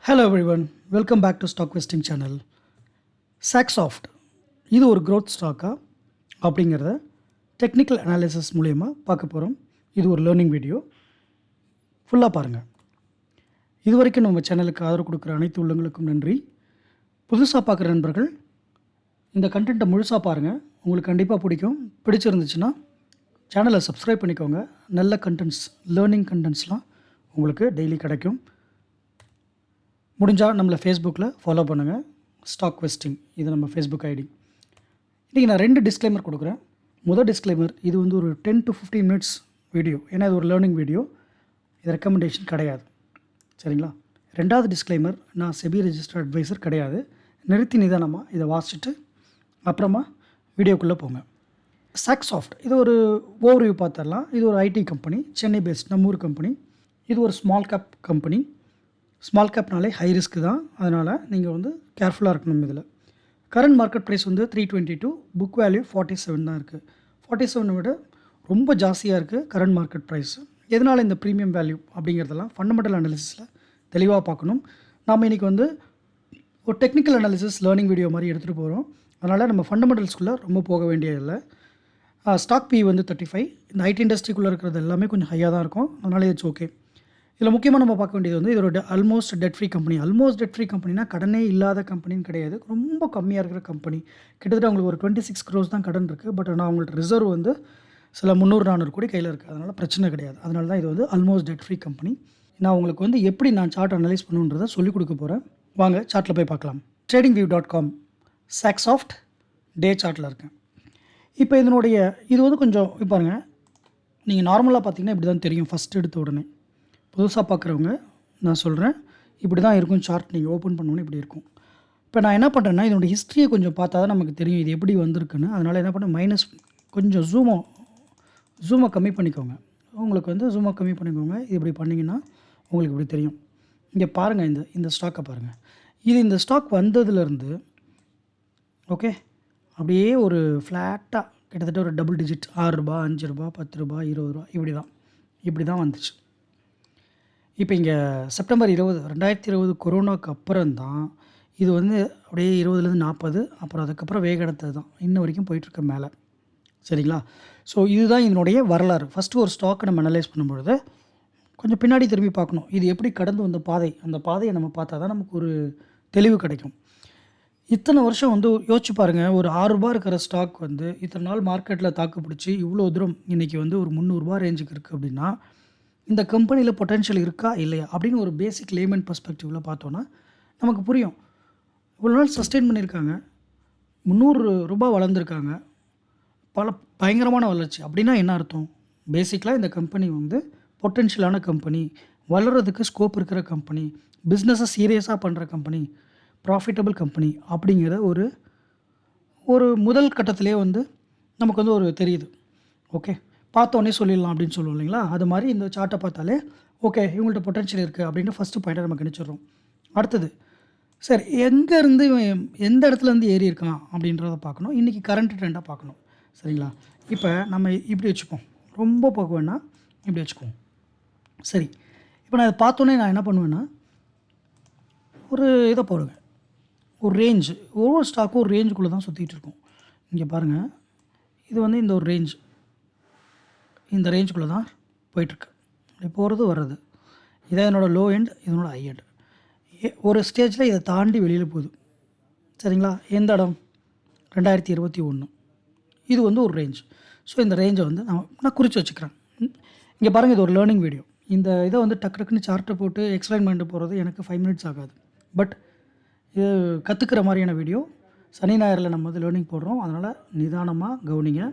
Hello everyone, welcome back to Stock Vesting channel. Saxoft இது ஒரு growth ஸ்டாக்கா அப்படிங்கிறத technical analysis மூலயமா பார்க்க போகிறோம். இது ஒரு லேர்னிங் வீடியோ ஃபுல்லாக பாருங்கள். இது வரைக்கும் நம்ம சேனலுக்கு ஆதரவு கொடுக்குற அனைத்து உள்ளங்களுக்கும் நன்றி. புதுசாக பார்க்குற நண்பர்கள் இந்த கண்டென்ட்டை முழுசாக பாருங்கள், உங்களுக்கு கண்டிப்பாக பிடிக்கும். பிடிச்சிருந்துச்சுன்னா சேனலை சப்ஸ்கிரைப் பண்ணிக்கோங்க. நல்ல கண்டென்ட்ஸ், லேர்னிங் கண்டென்ட்ஸ்லாம் உங்களுக்கு டெய்லி கிடைக்கும். முடிஞ்சால் நம்மளை ஃபேஸ்புக்கில் ஃபாலோ பண்ணுங்கள். ஸ்டாக் வெஸ்டிங் இது நம்ம ஃபேஸ்புக் ஐடி. இன்றைக்கி நான் 2 டிஸ்க்ளைமர் கொடுக்குறேன். முதல் டிஸ்க்ளைமர், இது வந்து ஒரு 10 to 15 மினிட்ஸ் வீடியோ, ஏன்னா இது ஒரு லேர்னிங் வீடியோ, இது ரெக்கமெண்டேஷன் கிடையாது, சரிங்களா? ரெண்டாவது டிஸ்க்ளைமர், நான் செபி ரெஜிஸ்டர்ட் அட்வைசர் கிடையாது. நிறுத்தி நிதானமாக இதை வாசிச்சுட்டு அப்புறமா வீடியோக்குள்ளே போங்க. சாக்ஸாஃப்ட் இது ஒரு ஓவர்வியூ பார்த்துடலாம். இது ஒரு ஐடி கம்பெனி, சென்னை பேஸ்ட், நம்ம ஊர் கம்பெனி. இது ஒரு ஸ்மால் கேப் கம்பெனி. ஸ்மால் கேப்னாலே ஹை ரிஸ்க்கு தான், அதனால் நீங்கள் வந்து கேர்ஃபுல்லாக இருக்கணும். இதில் கரண்ட் மார்க்கெட் ப்ரைஸ் வந்து 322, புக் வேல்யூ 47 தான் இருக்குது. 47 விட ரொம்ப ஜாஸ்தியாக இருக்குது கரண்ட் மார்க்கெட் ப்ரைஸ். எதனால் இந்த ப்ரீமியம் வேல்யூ அப்படிங்கிறதெல்லாம் ஃபண்டமெண்டல் அனாலிசிஸில் தெளிவாக பார்க்கணும். நாம் இன்றைக்கி வந்து ஒரு டெக்னிக்கல் அனாலிசிஸ் லேர்னிங் வீடியோ மாதிரி எடுத்துகிட்டு போகிறோம். அதனால் நம்ம ஃபண்டமெண்டல்ஸ்குள்ளே ரொம்ப போக வேண்டியதில்லை. ஸ்டாக் பி வந்து 35, இந்த ஐடி இண்டஸ்ட்ரிக்குள்ளே இருக்கிறது எல்லாமே கொஞ்சம் ஹையாக தான் இருக்கும், அதனால் இட்ஸ் ஓகே. இதில் முக்கியமாக நம்ம பார்க்க வேண்டியது வந்து இதோட almost debt free company. Almost debt free கம்பெனினா கடனே இல்லாத கம்பெனின்னு கிடையாது, ரொம்ப கம்மியாக இருக்கிற கம்பெனி. கிட்டத்தட்ட அவங்களுக்கு ஒரு 26 crores தான் கடன் இருக்குது. பட் ஆனால் அவங்கள்ட்ட ரிசர்வ் வந்து சில 300-400 கோடி கையில் இருக்குது, அதனால் பிரச்சனை கிடையாது. அதனால தான் இது வந்து ஆல்மோஸ்ட் டெட் ஃப்ரீ கம்பெனி. நான் உங்களுக்கு வந்து எப்படி நான் சார்ட் அனலைஸ் பண்ணுன்றதை சொல்லிக் கொடுக்க போகிறேன். வாங்க சார்ட்டில் போய் பார்க்கலாம். tradingview.com சாக்ஸாஃப்ட் டே சார்ட்டில் இருக்கேன். இப்போ இதனுடைய இது வந்து கொஞ்சம் பாருங்கள், நீங்கள் நார்மலாக பார்த்தீங்கன்னா இப்படி தான் தெரியும். ஃபஸ்ட் எடுத்த உடனே புதுசாக பார்க்குறவங்க நான் சொல்கிறேன், இப்படி தான் இருக்கும் சார்ட். நீங்கள் ஓப்பன் பண்ணோன்னே இப்படி இருக்கும். இப்போ நான் என்ன பண்ணுறேன்னா, இதனுடைய ஹிஸ்ட்ரியை கொஞ்சம் பார்த்தா தான் நமக்கு தெரியும் இது எப்படி வந்திருக்குன்னு. அதனால் என்ன பண்ண கொஞ்சம் ஜூமை கம்மி பண்ணிக்கோங்க. உங்களுக்கு வந்து ஜூமை கம்மி பண்ணிக்கோங்க. இது இப்படி பண்ணிங்கன்னா உங்களுக்கு இப்படி தெரியும். இங்கே பாருங்கள், இந்த ஸ்டாக்கை பாருங்கள். இந்த ஸ்டாக் வந்ததுலேருந்து ஓகே அப்படியே ஒரு ஃப்ளாட்டாக கிட்டத்தட்ட ஒரு டபுள் டிஜிட், 6 ரூபா, 5 ரூபா, 10 ரூபா, 20 ரூபா, இப்படி தான் வந்துச்சு. இப்போ இங்கே செப்டம்பர் 20, 2020 கொரோனாவுக்கு அப்புறம் தான் இது வந்து அப்படியே 20லேருந்து 40, அப்புறம் அதுக்கப்புறம் வேக எடுத்தது தான் இன்ன வரைக்கும் போயிட்டுருக்கு மேலே, சரிங்களா? ஸோ இதுதான் இதனுடைய வரலாறு. ஃபஸ்ட்டு ஒரு ஸ்டாக்கை நம்ம அனலைஸ் பண்ணும்பொழுது கொஞ்சம் பின்னாடி திரும்பி பார்க்கணும். இது எப்படி கடந்து வந்த பாதை, அந்த பாதையை நம்ம பார்த்தா தான் நமக்கு ஒரு தெளிவு கிடைக்கும். இத்தனை வருஷம் வந்து யோசிச்சு பாருங்கள், ஒரு 6 ரூபா இருக்கிற ஸ்டாக் வந்து இத்தனை நாள் மார்க்கெட்டில் தாக்கு பிடிச்சி இவ்வளோ தூரம் இன்றைக்கி வந்து ஒரு 300 ரூபா ரேஞ்சுக்கு இருக்குது. அப்படின்னா இந்த கம்பெனியில் பொட்டென்ஷியல் இருக்கா இல்லையா அப்படின்னு ஒரு பேசிக் லேமன் பர்ஸ்பெக்டிவில் பார்த்தோன்னா நமக்கு புரியும். இவ்வளோ நாள் சஸ்டெயின் பண்ணியிருக்காங்க, 300 ரூபா வளர்ந்துருக்காங்க, பயங்கரமான வளர்ச்சி. அப்படின்னா என்ன அர்த்தம்? பேசிக்கலாக இந்த கம்பெனி வந்து பொட்டென்ஷியலான கம்பெனி, வளர்கிறதுக்கு ஸ்கோப் இருக்கிற கம்பெனி, பிஸ்னஸை சீரியஸாக பண்ணுற கம்பெனி, ப்ராஃபிட்டபிள் கம்பெனி அப்படிங்கிற ஒரு முதல் கட்டத்திலே வந்து நமக்கு வந்து ஒரு தெரியுது. ஓகே, பார்த்தோன்னே சொல்லிடலாம் அப்படின்னு சொல்லுவோம் இல்லைங்களா? அது மாதிரி இந்த சார்ட்டை பார்த்தாலே ஓகே இவங்கள்ட்ட பொட்டென்ஷியல் இருக்குது அப்படின்னு ஃபஸ்ட்டு பாயிண்ட்டை நம்ம கணிச்சிடுறோம். அடுத்தது சரி, எங்கேருந்து எந்த இடத்துலேருந்து ஏறி இருக்கான் அப்படின்றத பார்க்கணும். இன்றைக்கி கரண்ட் ட்ரெண்டாக பார்க்கணும், சரிங்களா? இப்போ நம்ம இப்படி வச்சுப்போம், ரொம்ப போக வேணால் இப்படி வச்சுக்குவோம். சரி, இப்போ நான் இதை பார்த்தோன்னே நான் என்ன பண்ணுவேன்னா ஒரு இதை போடுவேன், ஒரு ரேஞ்சு. ஒவ்வொரு ஸ்டாக்கும் ஒரு ரேஞ்சுக்குள்ளே தான் சுற்றிட்டு இருக்கும். இங்கே பாருங்கள், இது வந்து இந்த ஒரு ரேஞ்ச், இந்த ரேஞ்சுக்குள்ளே தான் போயிட்டுருக்கு. இப்படி போகிறது வர்றது, இதான் என்னோடய லோ எண்ட், இதனோட ஹை எண்ட். ஒரு ஸ்டேஜில் இதை தாண்டி வெளியில் போகுது, சரிங்களா? எந்த இடம்? 2021. இது வந்து ஒரு ரேஞ்ச். ஸோ இந்த ரேஞ்சை வந்து நான் குறித்து வச்சுக்கிறேன். இங்கே பாருங்கள், இது ஒரு லேர்னிங் வீடியோ. இந்த இதை வந்து டக்குன்னு சார்ட்டை போட்டு எக்ஸ்பிளைன் பண்ணிட்டு போகிறது எனக்கு 5 minutes ஆகாது. பட் இது கற்றுக்கிற மாதிரியான வீடியோ. சனி ஞாயிறில் நம்ம வந்து லேர்னிங் போடுறோம், அதனால் நிதானமாக கவனிங்க,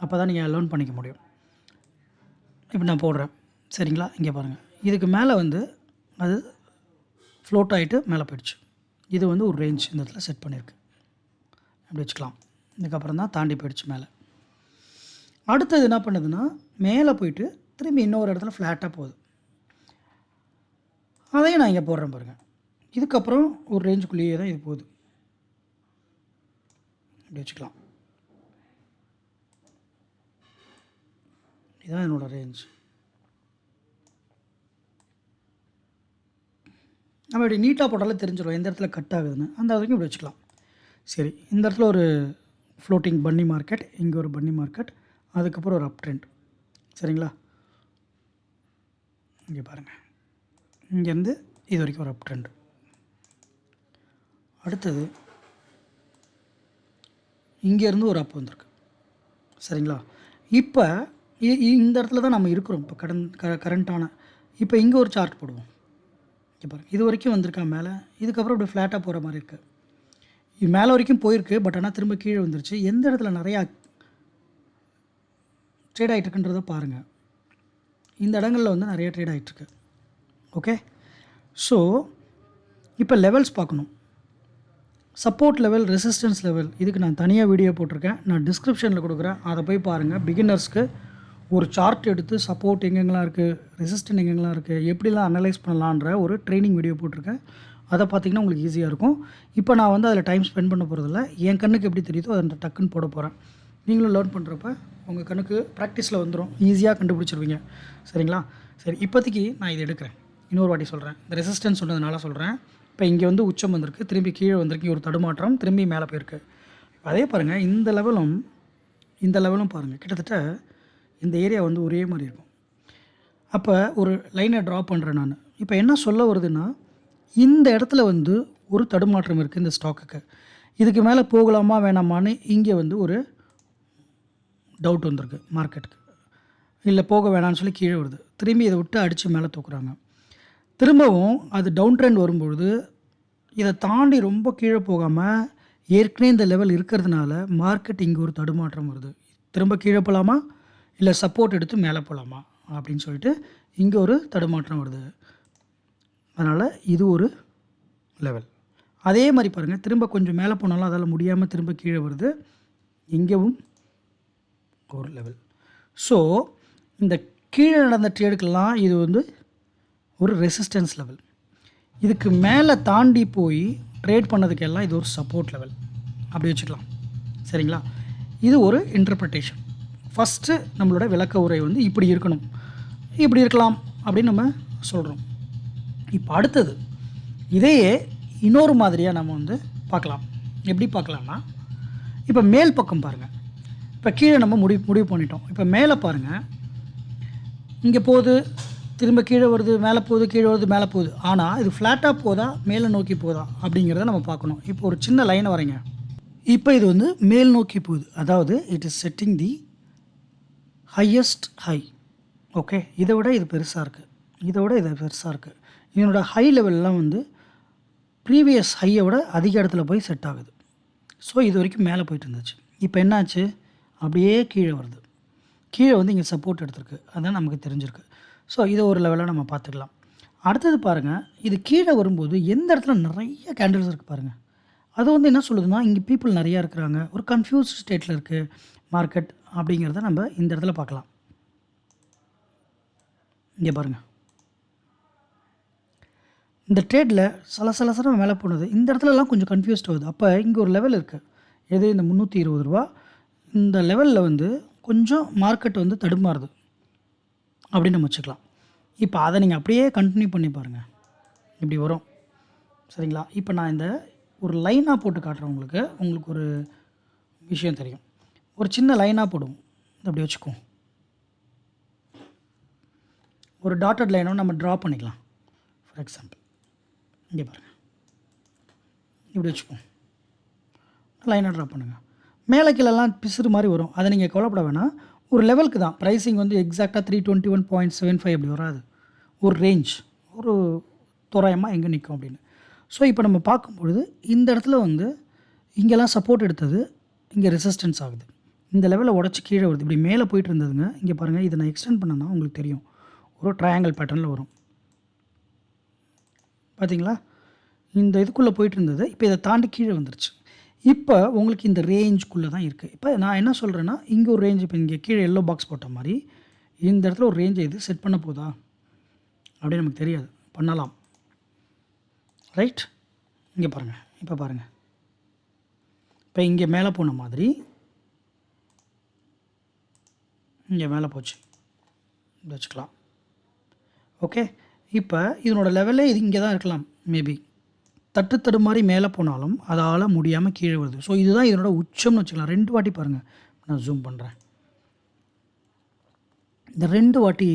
அப்போ தான் நீங்கள் லேர்ன் பண்ணிக்க முடியும். இப்போ நான் போடுறேன், சரிங்களா? இங்கே பாருங்கள், இதுக்கு மேலே வந்து அது ஃப்ளோட் ஆகிட்டு மேலே போயிடுச்சு. இது வந்து ஒரு ரேஞ்ச் இந்த இடத்துல செட் பண்ணியிருக்கு, அப்படி வச்சுக்கலாம். இதுக்கப்புறம் தான் தாண்டி போயிடுச்சு மேலே. அடுத்தது என்ன பண்ணுதுன்னா, மேலே போயிட்டு திரும்பி இன்னொரு இடத்துல ஃப்ளாட்டாக போகுது. அதையும் நான் இங்கே போடுறேன் பாருங்கள். இதுக்கப்புறம் ஒரு ரேஞ்சுக்குள்ளேயே தான் இது போகுது, அப்படி வச்சுக்கலாம். இதுதான் என்னோடய ரேஞ்ச். நம்ம இப்படி நீட்டாக போட்டாலே தெரிஞ்சிடும் எந்த இடத்துல கட் ஆகுதுன்னு. அந்த வரைக்கும் இப்படி வச்சுக்கலாம். சரி, இந்த இடத்துல ஒரு ஃப்ளோட்டிங் பன்னி மார்க்கெட், இங்கே ஒரு பன்னி மார்க்கெட், அதுக்கப்புறம் ஒரு அப் ட்ரெண்ட். சரிங்களா? இங்கே பாருங்கள், இங்கேருந்து இது வரைக்கும் ஒரு அப் ட்ரெண்ட். அடுத்தது இங்கேருந்து ஒரு அப் வந்திருக்கு. சரிங்களா? இப்போ இந்த இடத்துல தான் நம்ம இருக்கிறோம். இப்போ கரண்ட்டான இப்போ இங்கே ஒரு சார்ட் போடுவோம். இங்கே பாருங்கள், இது வரைக்கும் வந்திருக்கா மேலே, இதுக்கப்புறம் இப்படி ஃப்ளாட்டாக போகிற மாதிரி இருக்குது. இது மேலே வரைக்கும் போயிருக்கு, பட் ஆனால் திரும்ப கீழே வந்துருச்சு. எந்த இடத்துல நிறையா ட்ரேட் ஆகிட்டுருக்குன்றதை பாருங்கள். இந்த இடங்களில் வந்து நிறைய ட்ரேட் ஆகிட்டுருக்கு. ஓகே, ஸோ இப்போ லெவல்ஸ் பார்க்கணும். சப்போர்ட் லெவல், ரெசிஸ்டன்ஸ் லெவல், இதுக்கு நான் தனியாக வீடியோ போட்டிருக்கேன். நான் டிஸ்கிரிப்ஷனில் கொடுக்குறேன், அதை போய் பாருங்கள். பிகினர்ஸ்க்கு ஒரு சார்ட் எடுத்து சப்போர்ட் எங்கெங்கெல்லாம் இருக்குது, ரெசிஸ்டன்ட் எங்கெங்கெல்லாம் இருக்குது, எப்படிலாம் அனலைஸ் பண்ணலான்ற ஒரு ட்ரைனிங் வீடியோ போட்டிருக்கேன். அதை பார்த்திங்கன்னா உங்களுக்கு ஈஸியாக இருக்கும். இப்போ நான் வந்து அதில் டைம் ஸ்பெண்ட் பண்ண போகிறதில்ல. என் கண்ணுக்கு எப்படி தெரியுதோ அதை டக்குன்னு போட போகிறேன். நீங்களும் லேர்ன் பண்ணுறப்ப உங்கள் கண்ணுக்கு ப்ராக்டிஸில் வந்துடும், ஈஸியாக கண்டுபிடிச்சிருவீங்க. சரிங்களா? சரி, இப்போதைக்கு நான் இதை எடுக்கிறேன். இன்னொரு வாட்டி சொல்கிறேன். இந்த ரெசிஸ்டன்ஸ் சொன்னதுனால சொல்கிறேன். இப்போ இங்கே வந்து உச்சம் வந்திருக்கு, திரும்பி கீழே வந்திருக்கு, ஒரு தடுமாற்றம், திரும்பி மேலே போயிருக்கு. அதே பாருங்கள், இந்த லெவலும் பாருங்கள், கிட்டத்தட்ட இந்த ஏரியா வந்து ஒரே மாதிரி இருக்கும். அப்போ ஒரு லைனை ட்ரா பண்ணுறேன் நான். இப்போ என்ன சொல்ல வருதுன்னா, இந்த இடத்துல வந்து ஒரு தடுமாற்றம் இருக்குது இந்த ஸ்டாக்குக்கு. இதுக்கு மேலே போகலாமா வேணாமான்னு இங்கே வந்து ஒரு டவுட் வந்திருக்கு மார்க்கெட்டுக்கு. இல்லை போக வேணான்னு சொல்லி கீழே வருது. திரும்பி இதை விட்டு அடித்து மேலே தூக்குறாங்க. திரும்பவும் அது டவுன் ட்ரெண்ட் வரும்பொழுது இதை தாண்டி ரொம்ப கீழே போகாமல் ஏற்கனவே இந்த லெவல் இருக்கிறதுனால மார்க்கெட் இங்கே ஒரு தடுமாற்றம் வருது. திரும்ப கீழே போகலாமா இல்லை சப்போர்ட் எடுத்து மேலே போகலாமா அப்படின்னு சொல்லிட்டு இங்கே ஒரு தடுமாற்றம் வருது. அதனால் இது ஒரு லெவல். அதே மாதிரி பாருங்கள், திரும்ப கொஞ்சம் மேலே போனாலும் அதால் முடியாமல் திரும்ப கீழே வருது. இங்கேவும் ஒரு லெவல். ஸோ இந்த கீழே நடந்த ட்ரேடுக்கெல்லாம் இது வந்து ஒரு ரெசிஸ்டன்ஸ் லெவல். இதுக்கு மேலே தாண்டி போய் ட்ரேட் பண்ணதுக்கெல்லாம் இது ஒரு சப்போர்ட் லெவல். அப்படி வச்சுக்கலாம். சரிங்களா? இது ஒரு இன்டர்பிரிட்டேஷன். ஃபஸ்ட்டு நம்மளோட விளக்க உரை வந்து இப்படி இருக்கணும், இப்படி இருக்கலாம் அப்படின்னு நம்ம சொல்கிறோம். இப்போ அடுத்தது இதையே இன்னொரு மாதிரியாக நம்ம வந்து பார்க்கலாம். எப்படி பார்க்கலாம்னா, இப்போ மேல் பக்கம் பாருங்கள். இப்போ கீழே நம்ம முடிவு பண்ணிட்டோம். இப்போ மேலே பாருங்கள், இங்கே போகுது, திரும்ப கீழே வருது, மேலே போகுது, கீழே வருது, மேலே போகுது. ஆனால் இது ஃப்ளாட்டாக போதா மேலே நோக்கி போதா அப்படிங்கிறத நம்ம பார்க்கணும். இப்போ ஒரு சின்ன லைனை வரைங்க. இப்போ இது வந்து மேல் நோக்கி போகுது, அதாவது it is setting the highest high. Okay, இதை விட இது பெருசாக இருக்குது, இதை விட இது பெருசாக இருக்குது. இதனோட ஹை லெவல்லாம் வந்து ப்ரீவியஸ் ஹையை விட அதிக இடத்துல போய் செட் ஆகுது. ஸோ இது வரைக்கும் மேலே போயிட்டு இருந்துச்சு. இப்போ என்னாச்சு, அப்படியே கீழே வருது. கீழே வந்து இங்கே சப்போர்ட் எடுத்திருக்கு, அதுதான் நமக்கு தெரிஞ்சிருக்கு. ஸோ இதை ஒரு லெவலாக நம்ம பார்த்துக்கலாம். அடுத்தது பாருங்கள், இது கீழே வரும்போது எந்த இடத்துல நிறைய கேண்டில்ஸ் இருக்குது பாருங்கள். அது வந்து என்ன சொல்லுதுன்னா, இங்கே பீப்புள் நிறையா இருக்கிறாங்க, ஒரு கன்ஃபியூஸ்ட் ஸ்டேட்டில் இருக்குது மார்க்கெட் அப்படிங்கிறத நம்ம இந்த இடத்துல பார்க்கலாம். இங்கே பாருங்கள், இந்த ட்ரேடில் சலசலசரம் மேலே போனது, இந்த இடத்துலலாம் கொஞ்சம் கன்ஃபியூஸ்ட் ஆகுது. அப்போ இங்கே ஒரு லெவல் இருக்குது, எது இந்த 320 ரூபா. இந்த லெவலில் வந்து கொஞ்சம் மார்க்கெட் வந்து தடுமாறுது அப்படின்னு நம்ம வச்சுக்கலாம். இப்போ அதை நீங்கள் அப்படியே கண்டினியூ பண்ணி பாருங்கள், இப்படி வரும். சரிங்களா? இப்போ நான் இந்த ஒரு லைனாக போட்டு காட்டுறேன் உங்களுக்கு ஒரு விஷயம் தெரியும். ஒரு சின்ன லைனாக போடுவோம், அப்படி வச்சுக்குவோம். ஒரு டாட்டட் லைனை நம்ம ட்ரா பண்ணிக்கலாம். ஃபார் எக்ஸாம்பிள் இங்கே பாருங்கள், இப்படி வச்சுக்குவோம். லைனாக ட்ரா பண்ணுங்கள். மேலே கீழெல்லாம் பிசுறு மாதிரி வரும், அதை நீங்கள் கவலைப்பட வேணாம். ஒரு லெவலுக்கு தான் ப்ரைஸிங் வந்து எக்ஸாக்டாக 321.75 அப்படி வராது. ஒரு ரேஞ்ச், ஒரு தோராயமாக எங்கே நிற்கும் அப்படின்னு. ஸோ இப்போ நம்ம பார்க்கும்பொழுது இந்த இடத்துல வந்து இங்கெல்லாம் சப்போர்ட் எடுத்தது, இங்கே ரெசிஸ்டன்ஸ் ஆகுது. இந்த லெவலில் உடச்சி கீழே வருது, இப்படி மேலே போயிட்டு இருந்ததுங்க. இங்கே பாருங்கள், இதை நான் எக்ஸ்டெண்ட் பண்ணேன்னா உங்களுக்கு தெரியும், ஒரு ட்ரையாங்கிள் பேட்டர்னில் வரும். பார்த்தீங்களா? இந்த இதுக்குள்ளே போயிட்டு இருந்தது, இப்போ இதை தாண்டி கீழே வந்துருச்சு. இப்போ உங்களுக்கு இந்த ரேஞ்சுக்குள்ளே தான் இருக்குது. இப்போ நான் என்ன சொல்கிறேன்னா, இங்கே ஒரு ரேஞ்ச், இப்போ இங்கே கீழே எல்லோ பாக்ஸ் போட்ட மாதிரி இந்த இடத்துல ஒரு ரேஞ்சை இது செட் பண்ண போதா அப்படின்னு நமக்கு தெரியாது, பண்ணலாம். ரைட்? இங்கே பாருங்கள், இப்போ பாருங்கள், இப்போ இங்கே மேலே போன மாதிரி இங்கே மேலே போச்சு, இப்படி வச்சுக்கலாம். ஓகே, இப்போ இதனோட லெவலே இது இங்கே தான் இருக்கலாம் மேபி. தடுமாறி மேலே போனாலும் அதால் முடியாமல் கீழே வருது. ஸோ இதுதான் இதனோட உச்சம்னு வச்சுக்கலாம். 2 வாட்டி பாருங்கள், நான் ஜூம் பண்ணுறேன். இந்த 2 வாட்டி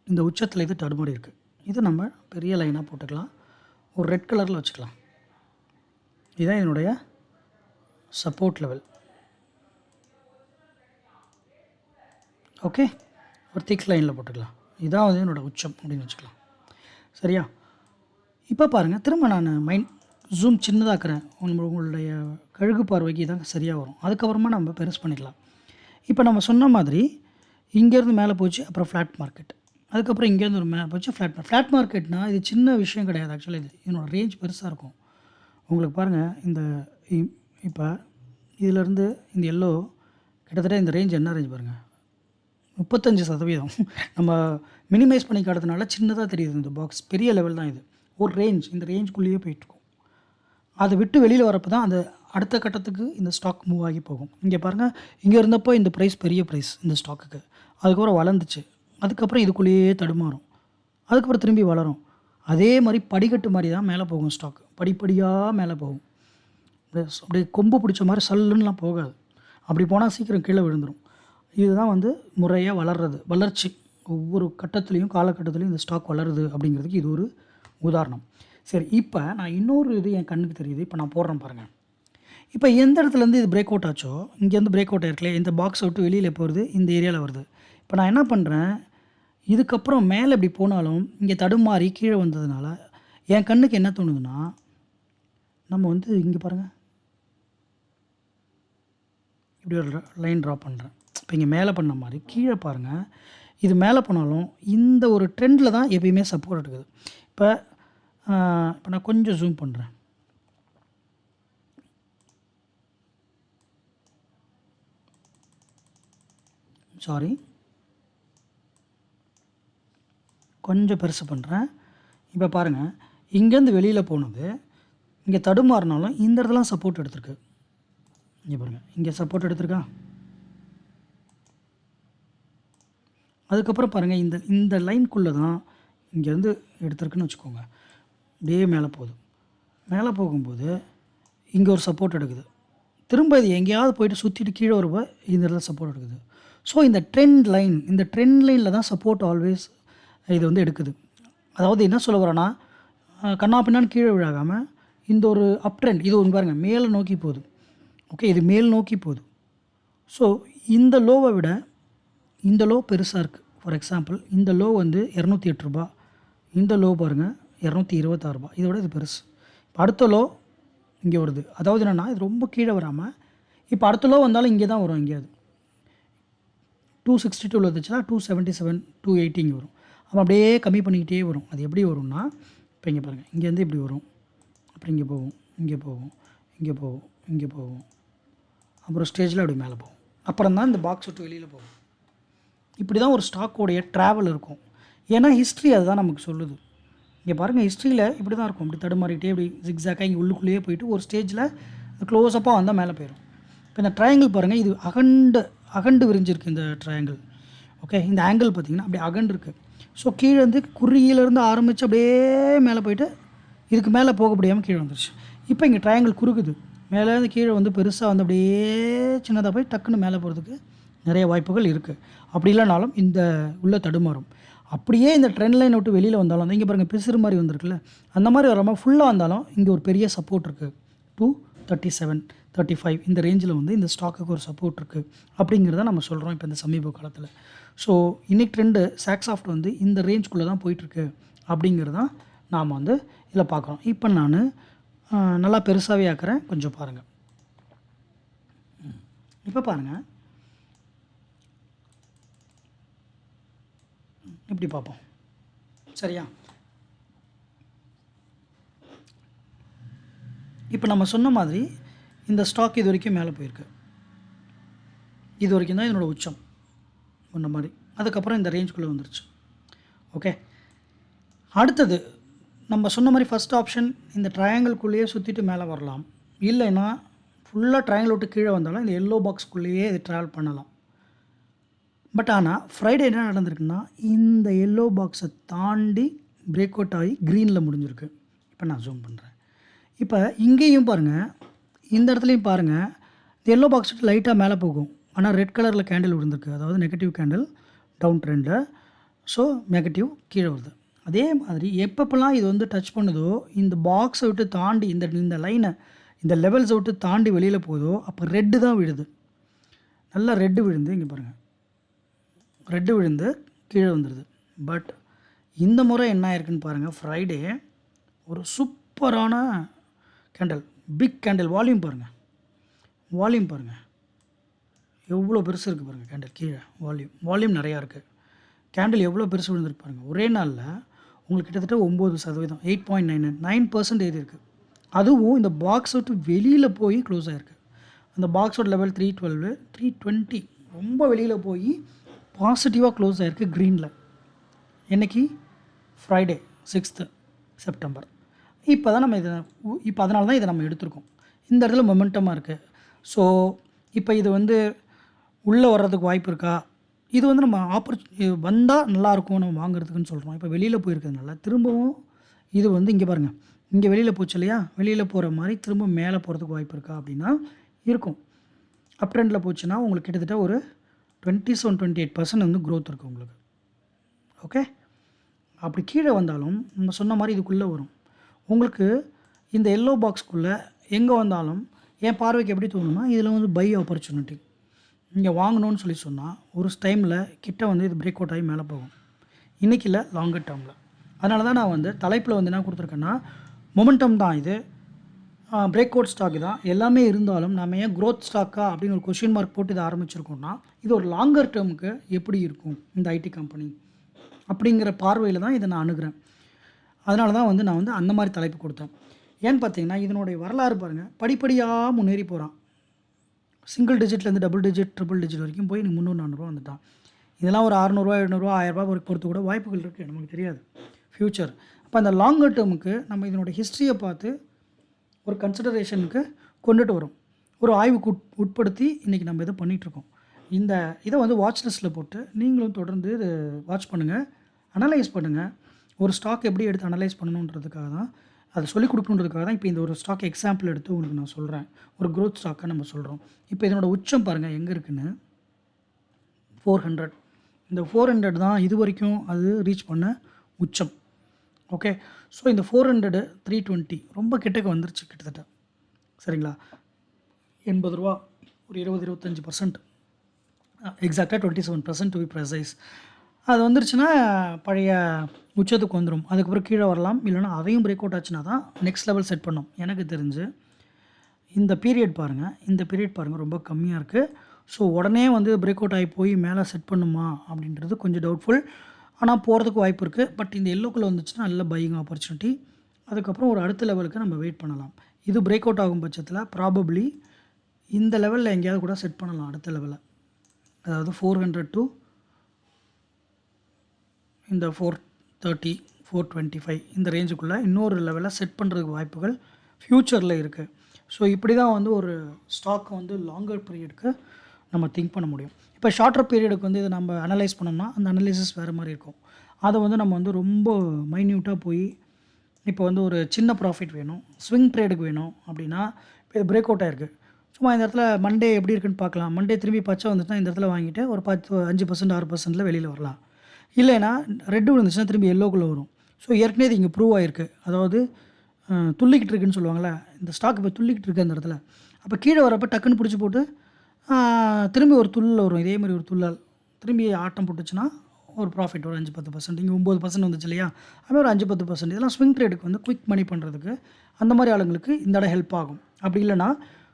இந்த உச்சத்தில் இது தடுமாறி இருக்குது. இது நம்ம பெரிய லைனாக போட்டுக்கலாம். ஒரு ரெட் கலரில் வச்சுக்கலாம். இதுதான் என்னுடைய சப்போர்ட் லெவல். ஓகே, ஒரு திக் லைனில் போட்டுக்கலாம். இதான் வந்து என்னோடய உச்சம் அப்படின்னு வச்சுக்கலாம். சரியா? இப்போ பாருங்கள், திரும்ப நான் ஜூம் சின்னதாக்குறேன். உங்களுடைய கழுகு பார்வைக்கு இதான் சரியாக வரும். அதுக்கப்புறமா நம்ம பெருசு பண்ணிக்கலாம். இப்போ நம்ம சொன்ன மாதிரி இங்கேருந்து மேலே போச்சு, அப்புறம் ஃப்ளாட் மார்க்கெட். அதுக்கப்புறம் இங்கேருந்து ஒரு மேலே போச்சு ஃப்ளாட் மார்க்கெட்னால் இது சின்ன விஷயம் கிடையாது. ஆக்சுவலாக இதனோட ரேஞ்ச் பெருசாக இருக்கும். உங்களுக்கு பாருங்கள், இப்போ இதிலேருந்து இந்த எல்லோ கிட்டத்தட்ட இந்த ரேஞ்ச் என்ன ரேஞ்ச் பாருங்கள், 35%. நம்ம மினிமைஸ் பண்ணி காட்டுறதுனால சின்னதாக தெரியுது. இந்த பாக்ஸ் பெரிய லெவல் தான். இது ஒரு ரேஞ்ச், இந்த ரேஞ்சுக்குள்ளேயே போயிட்டுருக்கும். அதை விட்டு வெளியில் வரப்போ தான் அந்த அடுத்த கட்டத்துக்கு இந்த ஸ்டாக் மூவ் ஆகி போகும். இங்கே பாருங்கள், இங்கே இருந்தப்போ இந்த ப்ரைஸ் பெரிய ப்ரைஸ் இந்த ஸ்டாக்குக்கு. அதுக்கப்புறம் வளர்ந்துச்சு. அதுக்கப்புறம் இதுக்குள்ளேயே தடுமாறும். அதுக்கப்புறம் திரும்பி வளரும். அதே மாதிரி படிக்கட்டு மாதிரி தான் மேலே போகும் ஸ்டாக். படிப்படியாக மேலே போகும். அப்படியே கொம்பு பிடிச்ச மாதிரி சல்லுன்னெலாம் போகாது. அப்படி போனால் சீக்கிரம் கீழே விழுந்துடும். இதுதான் வந்து முறையாக வளர்கிறது, வளர்ச்சி. ஒவ்வொரு கட்டத்துலேயும் காலகட்டத்துலேயும் இந்த ஸ்டாக் வளருது அப்படிங்கிறதுக்கு இது ஒரு உதாரணம். சரி, இப்போ நான் இன்னொரு இது என் கண்ணுக்கு தெரியுது. இப்போ நான் போடுறேன் பாருங்கள். இப்போ எந்த இடத்துலேருந்து இது பிரேக் அவுட் ஆச்சோ, இங்கேருந்து பிரேக் அவுட் ஆயிருக்கல, இந்த பாக்ஸ் விட்டு வெளியில் போகிறது இந்த ஏரியாவில் வருது. இப்போ நான் என்ன பண்ணுறேன், இதுக்கப்புறம் மேலே இப்படி போனாலும் இங்கே தடுமாறி கீழே வந்ததுனால என் கண்ணுக்கு என்ன தோணுதுன்னா, நம்ம வந்து இங்கே பாருங்கள், இப்படி ஒரு லைன் ட்ரா பண்ணுறேன். இப்போ இங்கே மேலே பண்ண மாதிரி கீழே பாருங்கள், இது மேலே போனாலும் இந்த ஒரு ட்ரெண்டில் தான் எப்பயுமே சப்போர்ட் எடுக்குது. இப்போ நான் கொஞ்சம் ஜூம் பண்ணுறேன். சாரி, கொஞ்சம் பெருசு பண்ணுறேன். இப்போ பாருங்கள், இங்கேருந்து வெளியில் போனது இங்கே தடுமாறினாலும் இந்த இடத்துலாம் சப்போர்ட் எடுத்திருக்கு. இங்கே பாருங்கள், இங்கே சப்போர்ட் எடுத்திருக்கா. அதுக்கப்புறம் பாருங்கள், இந்த லைனுக்குள்ளே தான் இங்கேருந்து எடுத்திருக்குன்னு வச்சுக்கோங்க. அப்படியே மேலே போகுது. மேலே போகும்போது இங்கே ஒரு சப்போர்ட் எடுக்குது. திரும்ப இது எங்கேயாவது போயிட்டு சுற்றிட்டு கீழே வரும்போது இந்த இடத்துல சப்போர்ட் எடுக்குது. ஸோ இந்த ட்ரெண்ட் லைனில் தான் சப்போர்ட் ஆல்வேஸ் இது வந்து எடுக்குது. அதாவது என்ன சொல்ல வரேன்னா, கண்ணா பின்னான்னு கீழே விழாகாமல் இந்த ஒரு அப் ட்ரெண்ட், இது ஒன்று பாருங்கள் மேலே நோக்கி போகுது. ஓகே, இது மேல் நோக்கி போகுது. ஸோ இந்த லோவை விட இந்த லோ பெருசாக இருக்குது. ஃபார் எக்ஸாம்பிள், இந்த லோ வந்து 208 ரூபா, இந்த லோ பாருங்கள் 226 ரூபா. இதோட இது பெருசு. இப்போ அடுத்த லோ இங்கே வருது. அதாவது என்னென்னா, இது ரொம்ப கீழே வராமல் இப்போ அடுத்த லோ வந்தாலும் இங்கே தான் வரும். எங்கேயாவது 262 வந்துச்சுன்னா 277, 280 இங்கே வரும். அப்போ அப்படியே கம்மி பண்ணிக்கிட்டே வரும். அது எப்படி வரும்னா, இப்போ இங்கே பாருங்கள், இங்கேருந்து இப்படி வரும், அப்புறம் இங்கே போகும், இங்கே போகும், இங்கே போகும், இங்கே போகும், அப்புறம் ஸ்டேஜில் அப்படி மேலே போகும். அப்புறம் தான் இந்த பாக்ஸ் விட்டு வெளியில் போகும். இப்படி தான் ஒரு ஸ்டாக்கோடைய ட்ராவல் இருக்கும். ஏன்னா ஹிஸ்ட்ரி அதுதான் நமக்கு சொல்லுது. இங்கே பாருங்கள், ஹிஸ்ட்ரியில் இப்படி தான் இருக்கும். இப்படி தடுமாறிக்கிட்டே இப்படி ஜிக்ஸாக்காக இங்கே உள்ளுக்குள்ளேயே போயிட்டு ஒரு ஸ்டேஜில் க்ளோஸ்அப்பாக வந்தால் மேலே போயிடும். இப்போ இந்த ட்ரையாங்கிள் பாருங்கள், இது அகண்டு விரிஞ்சிருக்கு இந்த ட்ரையாங்கிள். ஓகே, இந்த ஆங்கிள் பார்த்திங்கன்னா அப்படியே அகண்டு இருக்குது. ஸோ கீழே வந்து குறியிலேருந்து ஆரம்பித்து அப்படியே மேலே போயிட்டு இதுக்கு மேலே போக முடியாமல் கீழே வந்துருச்சு. இப்போ இங்கே ட்ரையாங்கிள் குறுக்குது. மேலேருந்து கீழே வந்து பெருசாக வந்து அப்படியே சின்னதாக போய் டக்குன்னு மேலே போகிறதுக்கு நிறைய வாய்ப்புகள் இருக்குது. அப்படி இல்லைனாலும் இந்த உள்ள தடுமாறும். அப்படியே இந்த ட்ரெண்ட் லைனை விட்டு வெளியில் வந்தாலும் இங்கே பாருங்கள் பிசுறு மாதிரி வந்திருக்குல்ல, அந்த மாதிரி வராமல் ஃபுல்லாக வந்தாலும் இங்கே ஒரு பெரிய சப்போர்ட் இருக்குது. 237, 35 இந்த ரேஞ்சில் வந்து இந்த ஸ்டாக்குக்கு ஒரு சப்போர்ட் இருக்குது அப்படிங்கிறத நம்ம சொல்கிறோம் இப்போ இந்த சமீப காலத்தில். ஸோ இன்றைக்கி ட்ரெண்டு சாக்ஸாஃப்ட் வந்து இந்த ரேஞ்சுக்குள்ளே தான் போயிட்டுருக்கு அப்படிங்கிறதான் நாம் வந்து இதில் பார்க்குறோம். இப்போ நான் நல்லா பெருசாகவே ஆக்குறேன், கொஞ்சம் பாருங்கள். இப்போ பாருங்கள், இப்படி பார்ப்போம். சரியா? இப்போ நம்ம சொன்ன மாதிரி இந்த ஸ்டாக் இது வரைக்கும் மேலே போயிருக்கு. இது வரைக்கும் தான் இதனோட உச்சம் முன்ன மாதிரி. அதுக்கப்புறம் இந்த ரேஞ்சுக்குள்ளே வந்துருச்சு. ஓகே, அடுத்தது நம்ம சொன்ன மாதிரி ஃபஸ்ட் ஆப்ஷன் இந்த ட்ரையாங்கிள்குள்ளேயே சுற்றிட்டு மேலே வரலாம். இல்லைன்னா ஃபுல்லாக ட்ரையாங்கிள் விட்டு கீழே வந்தாலும் இந்த எல்லோ பாக்ஸ்க்குள்ளேயே இது ட்ராவல் பண்ணலாம். பட் ஆனால் ஃப்ரைடே என்ன நடந்திருக்குன்னா, இந்த எல்லோ பாக்ஸை தாண்டி பிரேக் அவுட் ஆகி க்ரீனில் முடிஞ்சிருக்கு. இப்போ நான் ஜூம் பண்ணுறேன். இப்போ இங்கேயும் பாருங்கள், இந்த இடத்துலையும் பாருங்கள், இந்த எல்லோ பாக்ஸ் லைட்டாக மேலே போகும். ஆனால் ரெட் கலரில் கேண்டில் விழுந்திருக்கு. அதாவது நெகட்டிவ் கேண்டில் டவுன் ட்ரெண்டில். ஸோ நெகட்டிவ் கீழே வருது. அதே மாதிரி எப்பப்பெல்லாம் இது வந்து டச் பண்ணுதோ, இந்த பாக்ஸை விட்டு தாண்டி இந்த லைனை, இந்த லெவல்ஸை விட்டு தாண்டி வெளியில் போகுதோ, அப்போ ரெட்டு தான் விழுது. நல்லா ரெட்டு விழுந்து இங்கே பாருங்கள், ரெட்டு விழுந்து கீழே வந்துடுது. பட் இந்த முறை என்ன ஆயிருக்குன்னு பாருங்கள், ஃப்ரைடே ஒரு சூப்பரான கேண்டில், பிக் கேண்டில். வால்யூம் பாருங்கள் எவ்வளோ பெருசு இருக்குது பாருங்கள். கேண்டில் கீழே வால்யூம் நிறையா இருக்குது. கேண்டில் எவ்வளோ பெருசு விழுந்திருக்கு பாருங்கள். ஒரே நாளில் உங்களுக்கு கிட்டத்தட்ட 9%, 8.99% ஏறி இருக்குது. அதுவும் இந்த பாக்ஸ் விட்டு வெளியில் போய் க்ளோஸ் ஆகிருக்கு. அந்த பாக்ஸோட லெவல் 312, 320 ரொம்ப வெளியில் போய் பாசிட்டிவாக க்ளோஸ் ஆகிருக்கு க்ரீனில். என்றைக்கு? Friday 6th September. இப்போ அதனால தான் இதை நம்ம எடுத்திருக்கோம். இந்த இடத்துல மொமெண்டமாக இருக்குது. ஸோ இப்போ இது வந்து உள்ளே வர்றதுக்கு வாய்ப்பு இருக்கா? இது வந்து நம்ம வந்தால் நல்லாயிருக்கும் நம்ம வாங்குறதுக்குன்னு சொல்கிறோம். இப்போ வெளியில் போயிருக்கிறதுனால திரும்பவும் இது வந்து இங்கே பாருங்கள், இங்கே வெளியில் போச்சு இல்லையா, வெளியில் போகிற மாதிரி திரும்ப மேலே போகிறதுக்கு வாய்ப்பு இருக்கா அப்படின்னா இருக்கும். அப் ட்ரெண்டில் போச்சுன்னா உங்களுக்கு கிட்டத்தட்ட ஒரு 27-28% வந்து க்ரோத் இருக்குது உங்களுக்கு. ஓகே, அப்படி கீழே வந்தாலும் நம்ம சொன்ன மாதிரி இதுக்குள்ளே வரும். உங்களுக்கு இந்த எல்லோ பாக்ஸ்க்குள்ளே எங்கே வந்தாலும் என் பார்வைக்கு எப்படி தோணுன்னா, இதில் வந்து பை ஆப்பர்ச்சுனிட்டி இங்கே வாங்கணும்னு சொல்லி சொன்னால் ஒரு டைமில் கிட்ட வந்து இது பிரேக் அவுட் ஆகி மேலே போகும். இன்றைக்கி இல்லை, லாங்கர் டேர்மில். அதனால தான் நான் வந்து தலைப்பில் வந்து என்ன கொடுத்துருக்கேன்னா, மொமெண்டம் தான் இது, பிரேக் அவுட் ஸ்டாக் தான் எல்லாமே இருந்தாலும் நம்ம ஏன் க்ரோத் ஸ்டாக்கா அப்படின்னு ஒரு கொஷின் மார்க் போட்டு இதை ஆரம்பிச்சிருக்கோம்னா, இது ஒரு லாங்கர் டேர்முக்கு எப்படி இருக்கும் இந்த ஐடி கம்பெனி அப்படிங்கிற பார்வையில் தான் இதை நான் அணுகிறேன். அதனால தான் வந்து நான் வந்து அந்த மாதிரி தலைப்பு கொடுத்தேன். ஏன்னு பார்த்தீங்கன்னா, இதனுடைய வரலாறு பாருங்கள், படிப்படியாக முன்னேறி போகிறான். சிங்கிள் டிஜிட்லேருந்து டபுள் டிஜிட், ட்ரிபிள் டிஜிட் வரைக்கும் போய் நீ 300-400 வந்துட்டான். இதெல்லாம் ஒரு 600, 700, 1000 வரைக்கும் பொறுத்து கூட வாய்ப்புகள் இருக்குது, நமக்கு தெரியாது ஃப்யூச்சர். அப்போ அந்த லாங்கர் டேர்முக்கு நம்ம இதனோட ஹிஸ்ட்ரியை பார்த்து ஒரு கன்சிடரேஷனுக்கு கொண்டுட்டு வரோம். ஒரு ஆய்வுக்கு உட்படுத்தி இன்றைக்கி நம்ம இதை பண்ணிகிட்ருக்கோம். இதை வந்து வாட்ச் லிஸ்ட்டில் போட்டு நீங்களும் தொடர்ந்து இது வாட்ச் பண்ணுங்கள், அனலைஸ் பண்ணுங்கள். ஒரு ஸ்டாக் எப்படி எடுத்து அனலைஸ் பண்ணணுன்றதுக்காக தான், அதை சொல்லிக் கொடுக்கணுன்றதுக்காக தான் இப்போ இந்த ஒரு ஸ்டாக் எக்ஸாம்பிள் எடுத்து உங்களுக்கு நான் சொல்கிறேன். ஒரு க்ரோத் ஸ்டாக்கை நம்ம சொல்கிறோம். இப்போ இதனோட உச்சம் பாருங்கள் எங்கே இருக்குன்னு, 400. இந்த 400 தான் இது வரைக்கும் அது ரீச் பண்ண உச்சம். ஓகே, ஸோ இந்த 400 320 ரொம்ப கிட்டக்க வந்துருச்சு கிட்டத்தட்ட. சரிங்களா, 80 ரூபா, ஒரு 20-25%, எக்ஸாக்டாக 27% டு பி ப்ரெசைஸ். அது வந்துருச்சுன்னா பழைய உச்சத்துக்கு வந்துடும். அதுக்கப்புறம் கீழே வரலாம், இல்லைனா அதையும் பிரேக் அவுட் ஆச்சுன்னா தான் நெக்ஸ்ட் லெவல் செட் பண்ணோம். எனக்கு தெரிஞ்சு இந்த பீரியட் பாருங்கள் ரொம்ப கம்மியாக இருக்குது. ஸோ உடனே வந்து பிரேக் அவுட் ஆகி போய் மேலே செட் பண்ணுமா அப்படின்றது கொஞ்சம் டவுட்ஃபுல். ஆனால் போகிறதுக்கு வாய்ப்பு இருக்குது. பட் இந்த எல்லோக்குள்ளே வந்துச்சுன்னா நல்ல பையிங் ஆப்பர்ச்சுனிட்டி. அதுக்கப்புறம் ஒரு அடுத்த லெவலுக்கு நம்ம வெயிட் பண்ணலாம். இது பிரேக் அவுட் ஆகும் பட்சத்தில் ப்ராபப்ளி இந்த லெவலில் எங்கேயாவது கூட செட் பண்ணலாம் அடுத்த லெவலில். அதாவது 400 டு இந்த 430, 425 இந்த ரேஞ்சுக்குள்ளே இன்னொரு லெவலில் செட் பண்ணுறதுக்கு வாய்ப்புகள் ஃப்யூச்சரில் இருக்குது. ஸோ இப்படி தான் வந்து ஒரு ஸ்டாக்கை வந்து லாங்கர் பீரியடுக்கு நம்ம திங்க் பண்ண முடியும். இப்போ ஷார்ட்டர் பீரியடுக்கு வந்து இதை நம்ம அனலைஸ் பண்ணோம்னா அந்த அனலைசிஸ் வேறு மாதிரி இருக்கும். அதை வந்து நம்ம வந்து ரொம்ப மைன்யூட்டாக போய் இப்போ வந்து ஒரு சின்ன ப்ராஃபிட் வேணும், ஸ்விங் ட்ரேடுக்கு வேணும் அப்படின்னா, இப்போ இது பிரேக் அவுட் ஆகிருக்கு. சும்மா இந்த இடத்துல மண்டே எப்படி இருக்குன்னு பார்க்கலாம். மண்டே திரும்பி பச்சை வந்துச்சுன்னா இந்த இடத்துல வாங்கிட்டு ஒரு 5%, 6%ல் வெளியில் வரலாம். இல்லைன்னா ரெட்டு விழுந்துச்சுன்னா திரும்பி எல்லோக்குள்ளே வரும். ஸோ ஏற்கனவே இது இங்கே ப்ரூவ் ஆகிருக்கு. அதாவது துள்ளிக்கிட்டு இருக்குன்னு சொல்லுவாங்களே, இந்த ஸ்டாக் இப்போ துள்ளிக்கிட்டு இருக்குது அந்த இடத்துல. அப்போ கீழே வரப்போ டக்குன்னு பிடிச்சி போட்டு திரும்பி ஒரு துள்ளில் வரும். இதே மாதிரி ஒரு துள்ளல் திரும்பி ஆட்டம் போட்டுச்சுன்னா ஒரு ப்ராஃபிட் ஒரு 5-10%. இங்கே 9% வந்துச்சு இல்லையா, அதுமாதிரி ஒரு 5-10%. இதெல்லாம் ஸ்விங் ட்ரேடுக்கு வந்து குயிக் மணி பண்ணுறதுக்கு அந்த மாதிரி ஆளுங்களுக்கு இந்த இடம் ஹெல்ப் ஆகும். அப்படி இல்லைனா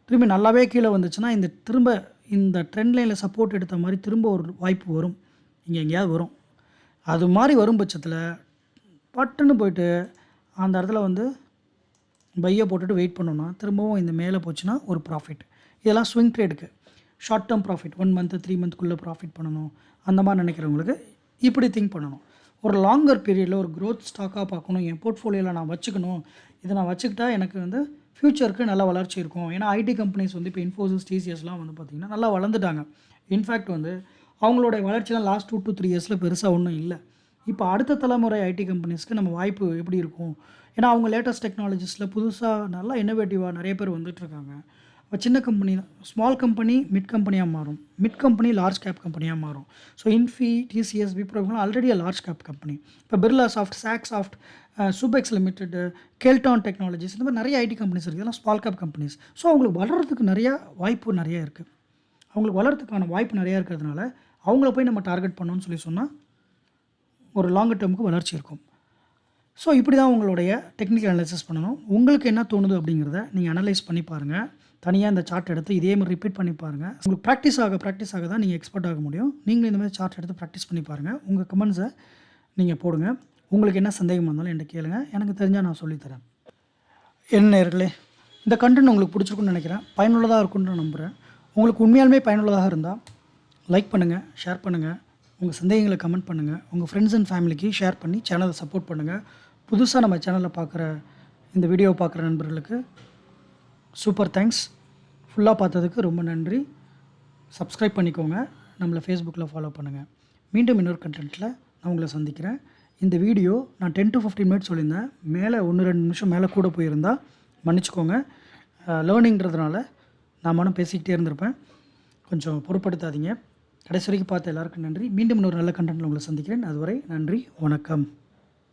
திரும்பி நல்லாவே கீழே வந்துச்சுன்னா திரும்ப இந்த ட்ரெண்ட் லைனில் சப்போர்ட் எடுத்த மாதிரி திரும்ப ஒரு வாய்ப்பு வரும், இங்கே எங்கேயாவது வரும். அது மாதிரி வரும் பட்சத்தில் பட்டுன்னு போயிட்டு அந்த இடத்துல வந்து பையை போட்டுட்டு வெயிட் பண்ணோன்னா திரும்பவும் இந்த மேலே போச்சுன்னா ஒரு ப்ராஃபிட். இதெல்லாம் ஸ்விங் ட்ரேடுக்கு ஷார்ட் டேர்ம் ப்ராஃபிட், 1 மந்த் 3 மந்த்க்குள்ளே ப்ராஃபிட் பண்ணணும் அந்த மாதிரி நினைக்கிறவங்களுக்கு இப்படி திங்க் பண்ணணும். ஒரு லாங்கர் பீரியடில் ஒரு க்ரோத் ஸ்டாக்காக பார்க்கணும், என் போர்ட்ஃபோலியோவில் நான் வச்சுக்கணும், இதை நான் வச்சுக்கிட்டா எனக்கு வந்து ஃப்யூச்சருக்கு நல்ல வளர்ச்சி இருக்கும். ஏன்னா ஐடி கம்பெனிஸ் வந்து இப்போ இன்ஃபோசிஸ், டிசிஎஸ்லாம் வந்து பார்த்திங்கன்னா நல்லா வளர்ந்துட்டாங்க. இன்ஃபேக்ட் வந்து அவங்களோட வளர்ச்சிலாம் லாஸ்ட் 2 to 3 இயர்ஸில் பெருசாக ஒன்றும் இல்லை. இப்போ அடுத்த தலைமுறை ஐடி கம்பெனிஸ்க்கு நம்ம வாய்ப்பு எப்படி இருக்கும்? ஏன்னா அவங்க லேட்டஸ்ட் டெக்னாலஜிஸில் புதுசாக நல்லா இன்னோவேட்டிவாக நிறைய பேர் வந்துட்டுருக்காங்க. இப்போ சின்ன கம்பெனி ஸ்மால் கம்பெனி மிட் கம்பெனியாக மாறும். மிட் கம்பெனி லார்ஜ் கேப் கம்பெனியாக மாறும். ஸோ இன்ஃபி, டிசிஎஸ், விப்ரோ இவங்கலாம் ஆல்ரெடி லார்ஜ் கேப் கம்பெனி. இப்போ Birla soft, Sak soft, Subex limited, Kelton technologies இந்த மாதிரி நிறைய ஐடி கம்பெனிஸ் இருக்குது. இதெல்லாம் ஸ்மால் கேப் கம்பெனிஸ். ஸோ அவங்களுக்கு வளர்கிறதுக்கு நிறையா வாய்ப்பு நிறைய இருக்குது. அவங்களுக்கு வளர்கிறதுக்கான வாய்ப்பு நிறையா இருக்கிறதுனால அவங்கள போய் நம்ம டார்கெட் பண்ணோன்னு சொல்லி சொன்னால் ஒரு லாங்கர் டேர்முக்கு வளர்ச்சி இருக்கும். ஸோ இப்படி தான் உங்களுடைய டெக்னிக்கல் அனலைசிஸ் பண்ணணும். உங்களுக்கு என்ன தோணுது அப்படிங்கிறத நீங்கள் அனலைஸ் பண்ணி பாருங்கள். தனியாக இந்த சார்ட் எடுத்து இதே மாதிரி ரிப்பீட் பண்ணி பாருங்கள். உங்களுக்கு ப்ராக்டிஸ் ஆக தான் நீங்கள் எக்ஸ்பர்ட் ஆக முடியும். நீங்களும் இந்த மாதிரி சார்ட் எடுத்து ப்ராக்டிஸ் பண்ணி பாருங்கள். உங்கள் கமெண்ட்ஸை நீங்கள் போடுங்க. உங்களுக்கு என்ன சந்தேகமாக இருந்தாலும் என்கிட்ட கேளுங்க. எனக்கு தெரிஞ்சால் நான் சொல்லித்தரேன். என்ன நேயர்களே, இந்த கண்டென்ட் உங்களுக்கு பிடிச்சிருக்குன்னு நினைக்கிறேன். பயனுள்ளதாக இருக்குன்னு நான் நம்புகிறேன். உங்களுக்கு உண்மையாலுமே பயனுள்ளதாக இருந்தால் லைக் பண்ணுங்கள், ஷேர் பண்ணுங்கள், உங்கள் சந்தேகங்களை கமெண்ட் பண்ணுங்கள், உங்கள் ஃப்ரெண்ட்ஸ் அண்ட் ஃபேமிலிக்கு ஷேர் பண்ணி சேனலை சப்போர்ட் பண்ணுங்கள். புதுசாக நம்ம சேனலில் பார்க்குற இந்த வீடியோவை பார்க்குற நண்பர்களுக்கு சூப்பர் தேங்க்ஸ். ஃபுல்லாக பார்த்ததுக்கு ரொம்ப நன்றி. சப்ஸ்கிரைப் பண்ணிக்கோங்க. நம்மளை ஃபேஸ்புக்கில் ஃபாலோ பண்ணுங்கள். மீண்டும் இன்னொரு கண்டென்ட்டில் நான் உங்களை சந்திக்கிறேன். இந்த வீடியோ நான் 10 to 15 மினிட்ஸ் சொல்லியிருந்தேன். மேலே 1-2 நிமிஷம் மேலே கூட போயிருந்தால் மன்னிச்சிக்கோங்க. லேர்னிங்கிறதுனால நான் மனம் பேசிக்கிட்டே இருந்திருப்பேன். கொஞ்சம் பொறுப்படுத்தாதீங்க. கடைசி வரைக்கும் பார்த்த எல்லாருக்கும் நன்றி. மீண்டும் இன்னொரு நல்ல கண்டென்ட்டில் உங்களை சந்திக்கிறேன். அதுவரை நன்றி, வணக்கம்.